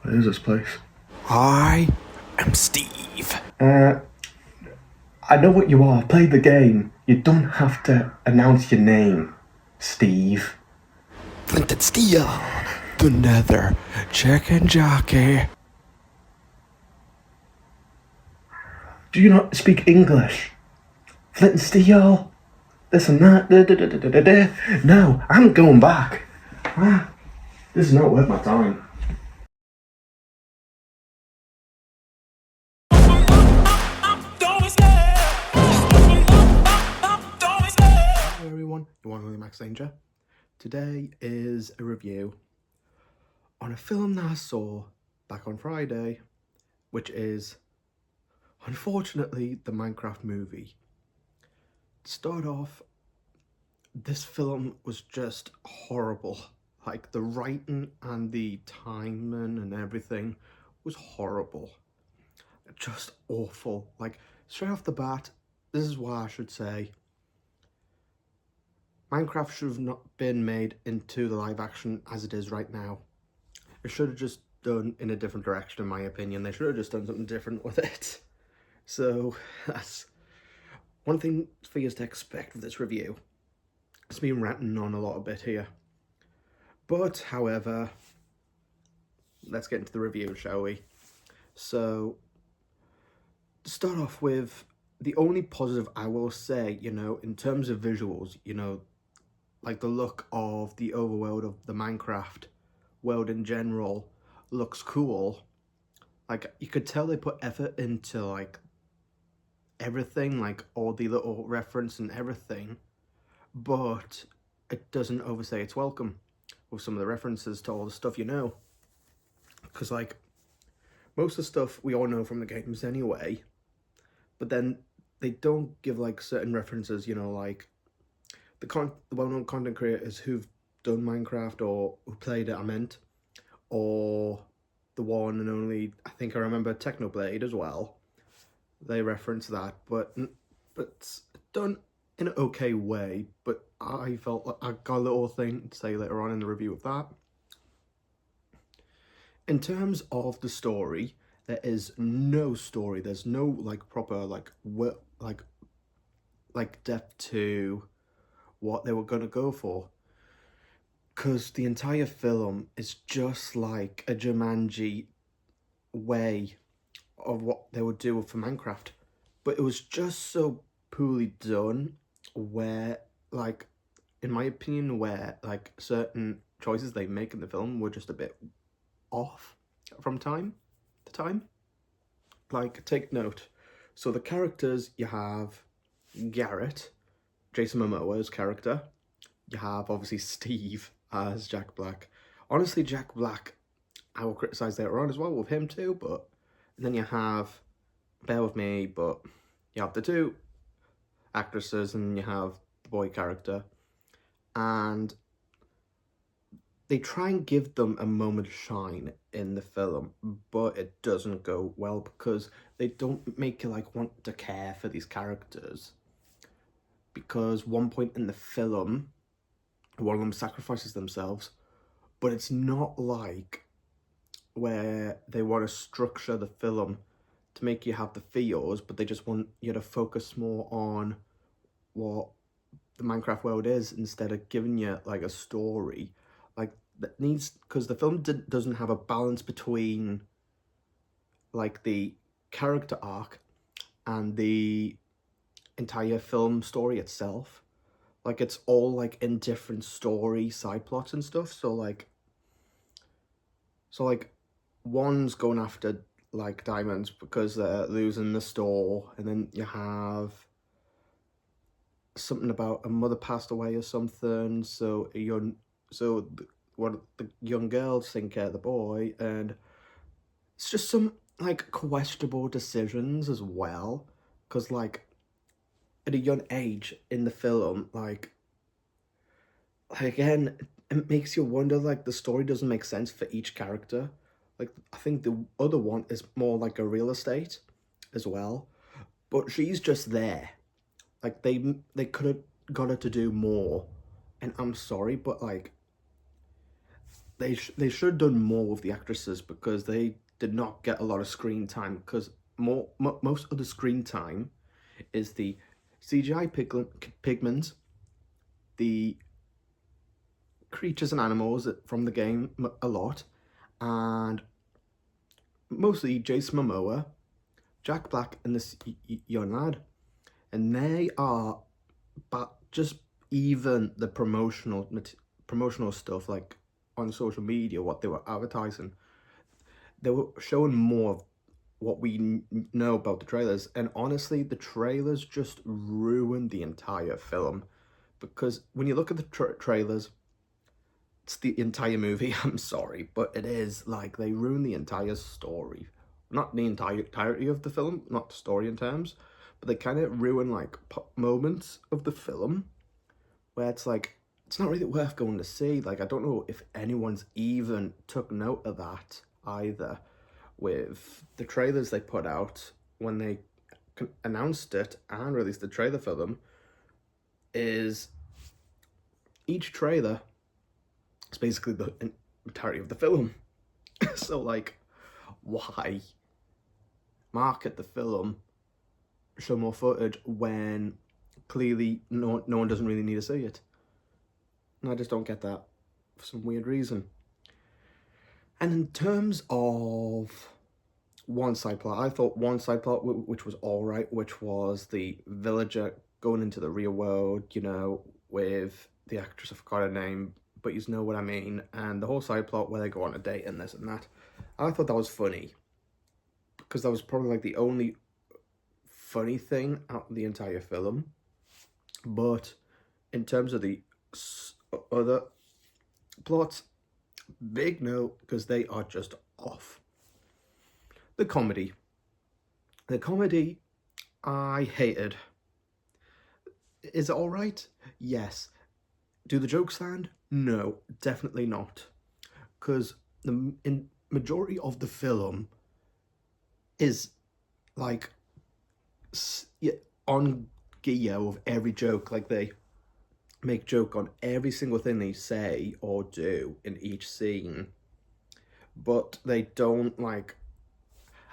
What is this place? I am Steve. I know what you are. Play the game. You don't have to announce your name, Steve. Flint and Steel. The Nether. Chicken Jockey. Do you not speak English? Flint and Steel. This and that. No, I'm going back. This is not worth my time. Hello everyone, you're one only Max Danger. Today is a review on a film that I saw back on Friday, which is, unfortunately, the Minecraft movie. To start off, this film was just horrible. Like, the writing and the timing and everything was horrible. Just awful. Like, straight off the bat, this is what I should say. Minecraft should have not been made into the live action as it is right now. It should have just done in a different direction, in my opinion. They should have just done something different with it. So, that's one thing for you to expect with this review. It's me ranting on a lot a bit here. But, however, let's get into the review, shall we? So, to start off with, the only positive I will say, in terms of visuals, like the look of the overworld of the Minecraft world in general looks cool. Like, you could tell they put effort into, like, everything, like all the little reference and everything, but it doesn't overstay its welcome with some of the references to all the stuff because, like, most of the stuff we all know from the games anyway, but then they don't give, like, certain references, like the well-known content creators who've done Minecraft or who played it, I meant, or the one and only, I think I remember, Technoblade as well. They reference that, but done in an okay way. But I felt like I got a little thing to say later on in the review of that. In terms of the story, there is no story. There's no, like, proper, like depth to what they were gonna go for, because the entire film is just like a Jumanji way of what they would do for Minecraft, but it was just so poorly done, where, like, in my opinion, where, like, certain choices they make in the film were just a bit off from time to time. Like, take note, so the characters, you have Garrett, Jason Momoa's character. You have, obviously, Steve as Jack Black. Honestly, Jack Black, I will criticize later on as well with him too, but then you have, bear with me, but you have the two actresses and you have the boy character, and they try and give them a moment of shine in the film, but it doesn't go well because they don't make you, like, want to care for these characters. Because one point in the film, one of them sacrifices themselves, but it's not like where they want to structure the film to make you have the feels, but they just want you to focus more on what the Minecraft world is instead of giving you, like, a story. Like, that needs, because the film doesn't have a balance between, like, the character arc and the entire film story itself. Like, it's all, like, in different story side plots and stuff. So like one's going after, like, diamonds because they're losing the store, and then you have something about a mother passed away or something, so the young girls think the boy, and it's just some, like, questionable decisions as well, because, like, at a young age in the film, like, again, it makes you wonder, like, the story doesn't make sense for each character. Like, I think the other one is more like a real estate as well, but she's just there. Like, they could have got her to do more, and I'm sorry, but, like, they should have done more with the actresses because they did not get a lot of screen time. Because most of the screen time is the CGI pigments, the creatures and animals from the game a lot, and mostly Jason Momoa, Jack Black, and this young lad, and they are, but just even the promotional stuff like on social media, what they were advertising, they were showing more of what we know about the trailers, and honestly, the trailers just ruined the entire film because when you look at the trailers. It's the entire movie, I'm sorry, but it is like they ruin the entire story. Not the entirety of the film, not the story in terms, but they kind of ruin like moments of the film where it's like, it's not really worth going to see. Like, I don't know if anyone's even took note of that either with the trailers they put out when they announced it and released the trailer for them. Is each trailer, it's basically the entirety of the film. So, like, why market the film, show more footage when clearly no one doesn't really need to see it? And I just don't get that for some weird reason. And in terms of one side plot, I thought one side plot which was alright, which was the villager going into the real world, you know, with the actress, I forgot her name, but you know what I mean, and the whole side plot where they go on a date and this and that. I thought that was funny, because that was probably like the only funny thing out of the entire film. But in terms of the other plots, big no, because they are just off. The comedy, I hated. Is it alright? Yes. Do the jokes land? No, definitely not. Because the majority of the film is like on gear with every joke. Like, they make joke on every single thing they say or do in each scene, but they don't like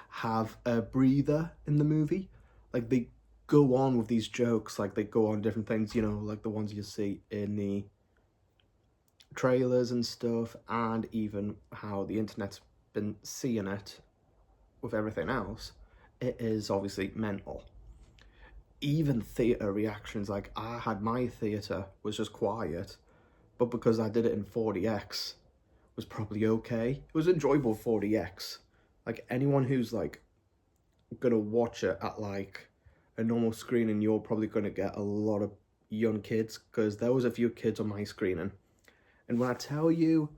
have a breather in the movie. Like, they go on with these jokes, like they go on different things, you know, like the ones you see in the trailers and stuff, and even how the internet's been seeing it with everything else. It is obviously mental. Even theatre reactions, like I had my theatre was just quiet, but because I did it in 40x was probably okay. It was enjoyable 40x. Like, anyone who's like gonna watch it at like a normal screening, you're probably gonna get a lot of young kids, because there was a few kids on my screening. And when I tell you,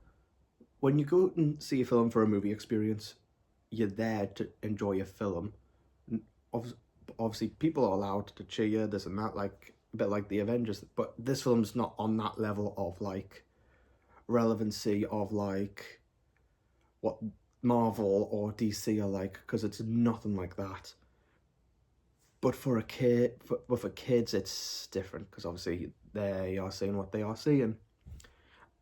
when you go and see a film for a movie experience, you're there to enjoy a film. Obviously, people are allowed to cheer, this and that, like a bit like the Avengers, but this film's not on that level of like relevancy of like what Marvel or DC are like, because it's nothing like that. But for a kid, for kids, it's different, because obviously they are seeing what they are seeing.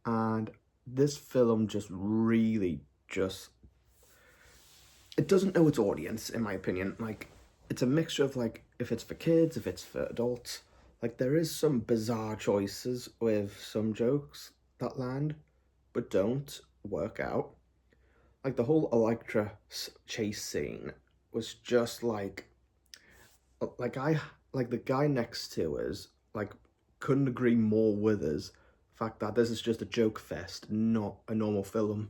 And this film just really it doesn't know its audience, in my opinion. Like, it's a mixture of like, if it's for kids, if it's for adults. Like, there is some bizarre choices with some jokes that land but don't work out. Like, the whole Electra chase scene was just like the guy next to us like couldn't agree more with us. The fact that this is just a joke fest, not a normal film.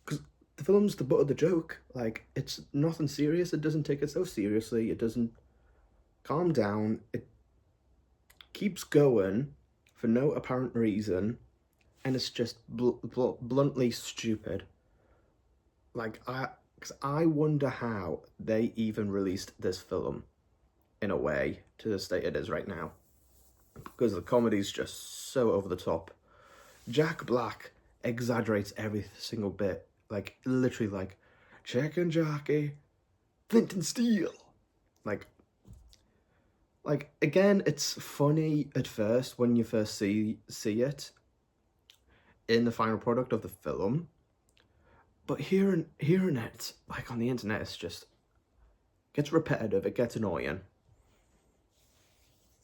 Because the film's the butt of the joke. Like, it's nothing serious. It doesn't take itself seriously. It doesn't calm down. It keeps going for no apparent reason, and it's just bluntly stupid. Like, because I wonder how they even released this film in a way to the state it is right now, because the comedy's just so over the top. Jack Black exaggerates every single bit, like literally, like Chicken Jockey, Flint and Steel. Like again, it's funny at first when you first see it. in the final product of the film. But hearing it like on the internet, it's just gets repetitive, it gets annoying.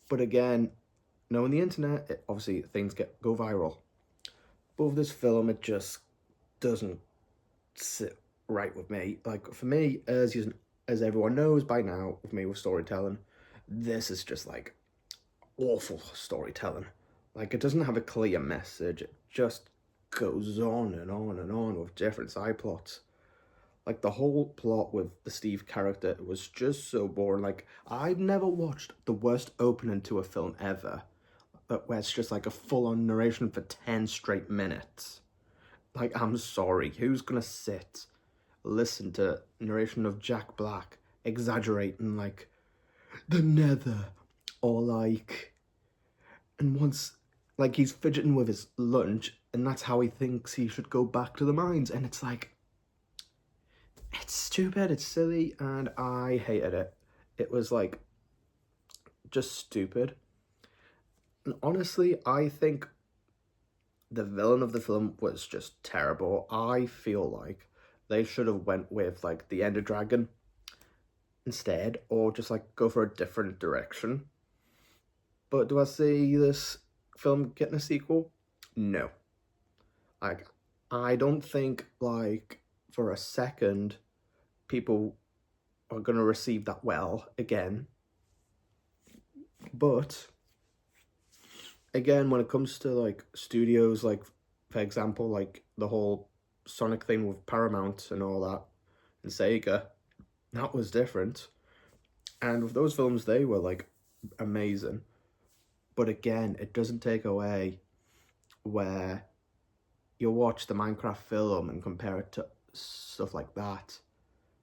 But again, knowing the internet, obviously things go viral. But with this film, it just doesn't sit right with me. Like, for me, as everyone knows by now, with me with storytelling, this is just like awful storytelling. Like, it doesn't have a clear message. It just goes on and on and on with different side plots. Like, the whole plot with the Steve character was just so boring. Like, I've never watched the worst opening to a film ever, but where it's just like a full-on narration for 10 straight minutes. Like, I'm sorry, who's gonna listen to narration of Jack Black exaggerating like the Nether, or like, and once, like, he's fidgeting with his lunch and that's how he thinks he should go back to the mines, and it's like, it's stupid, it's silly, and I hated it. It was like just stupid. And honestly, I think the villain of the film was just terrible. I feel like they should have went with like the Ender Dragon instead, or just like go for a different direction. But do I see this film getting a sequel? No. Like, I don't think like for a second people are going to receive that well again. But again, when it comes to like studios, like for example, like the whole Sonic thing with Paramount and all that, and Sega, that was different. And with those films, they were like amazing. But again, it doesn't take away where you watch the Minecraft film and compare it to stuff like that.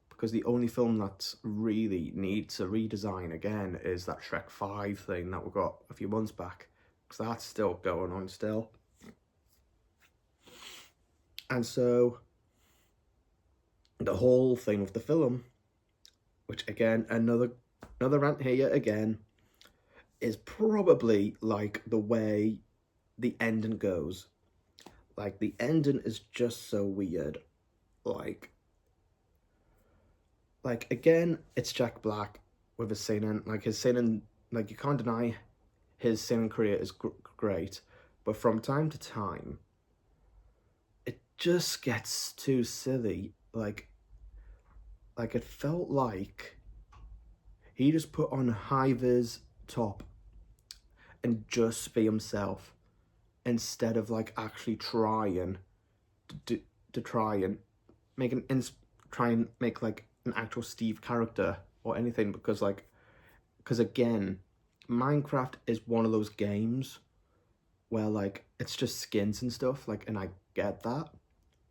Because the only film that really needs a redesign again is that Shrek 5 thing that we got a few months back. Because that's still going on still. And so, the whole thing with the film, which again, another rant here yet again, is probably like the way the ending goes. Like, the ending is just so weird. Like again, it's Jack Black with his singing. Like, his singing, like, you can't deny his singing career is great, but from time to time, it just gets too silly. Like it felt like he just put on high-vis top and just be himself, instead of like actually trying to try and make like an actual Steve character or anything. Because again, Minecraft is one of those games where like it's just skins and stuff, like, and I get that,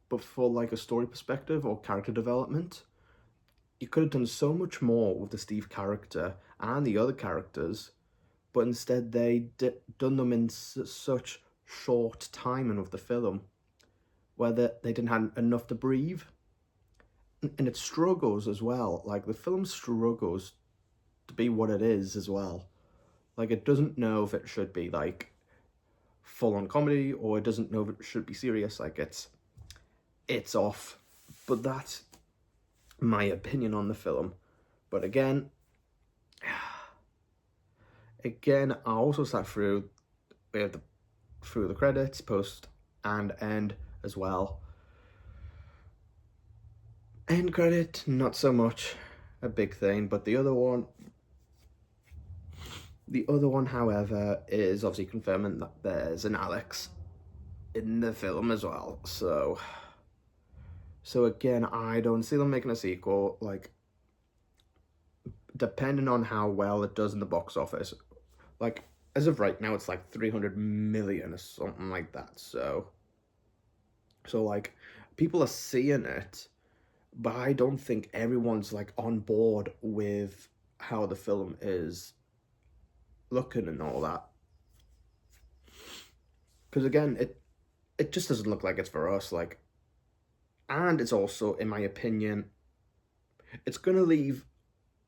but for like a story perspective or character development, you could have done so much more with the Steve character and the other characters, but instead they done them in such short timing of the film where they didn't have enough to breathe. And it struggles as well. Like, the film struggles to be what it is as well. Like, it doesn't know if it should be like full-on comedy, or it doesn't know if it should be serious. Like, it's off. But that's my opinion on the film. But again, I also sat through the credits, post and end as well. End credit, not so much a big thing, but the other one, however, is obviously confirming that there's an Alex in the film as well. So again, I don't see them making a sequel. Like, depending on how well it does in the box office, like, as of right now, it's like 300 million or something like that. So like, people are seeing it, but I don't think everyone's like on board with how the film is looking and all that. Because again, it just doesn't look like it's for us. Like, and it's also, in my opinion, it's gonna leave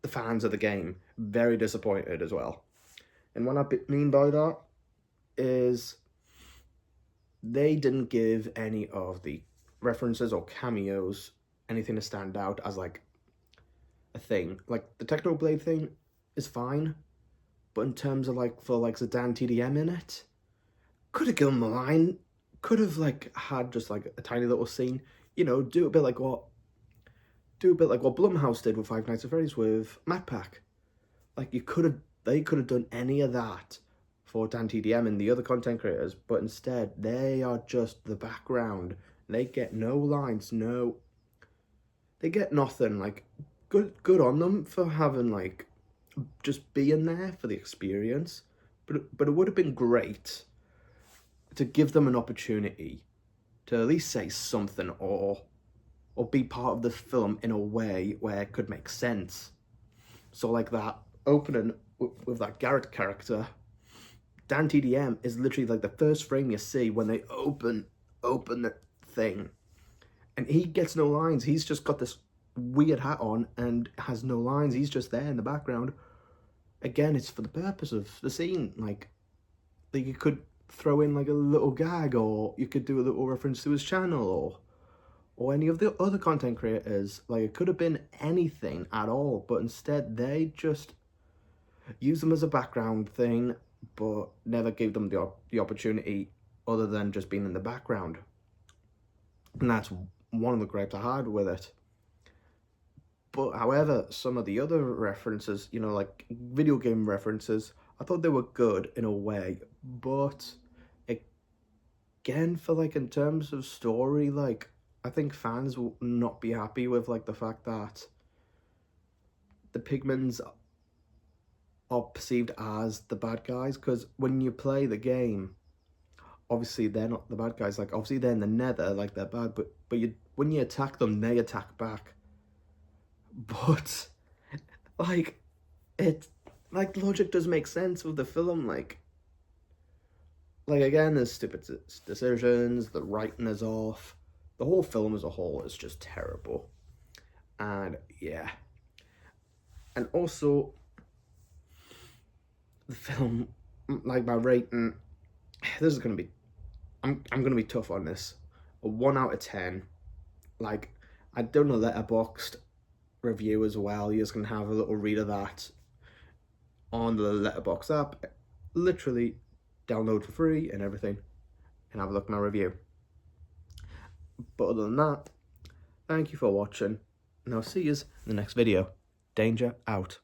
the fans of the game very disappointed as well. And what I mean by that is, they didn't give any of the references or cameos anything to stand out as like a thing. Like the Technoblade thing is fine, but in terms of like for like Zidane TDM in it, could have given him a line, could have like had just like a tiny little scene, you know, do a bit like what Blumhouse did with Five Nights at Freddy's with Matt Pack. Like they could have done any of that for Dan TDM and the other content creators, but instead they are just the background. They get no lines, they get nothing. Like good on them for having like just being there for the experience. But it would have been great to give them an opportunity to at least say something or be part of the film in a way where it could make sense. So like that opening with that Garrett character, Dan TDM is literally like the first frame you see when they open the thing, and he gets no lines. He's just got this weird hat on and has no lines. He's just there in the background. Again, it's for the purpose of the scene. Like you could throw in like a little gag, or you could do a little reference to his channel, or any of the other content creators. Like it could have been anything at all, but instead they just use them as a background thing, but never gave them the opportunity other than just being in the background. And that's one of the gripes I had with it. But however, some of the other references, you know, like video game references, I thought they were good in a way, but again, for like in terms of story, like I think fans will not be happy with like the fact that the Pigmans are perceived as the bad guys, because when you play the game, obviously they're not the bad guys. Like obviously they're in the nether, like they're bad, but when you attack them, they attack back. But like it, like logic does make sense with the film. Like again, there's stupid decisions, the writing is off, the whole film as a whole is just terrible. And yeah, and also the film, like my rating, this is gonna be, I'm gonna be tough on this. A 1 out of 10. Like I done a Letterboxd review as well. You guys can have a little read of that on the Letterboxd app. Literally download for free and everything, and have a look at my review. But other than that, thank you for watching, and I'll see you in the next video. Danger out.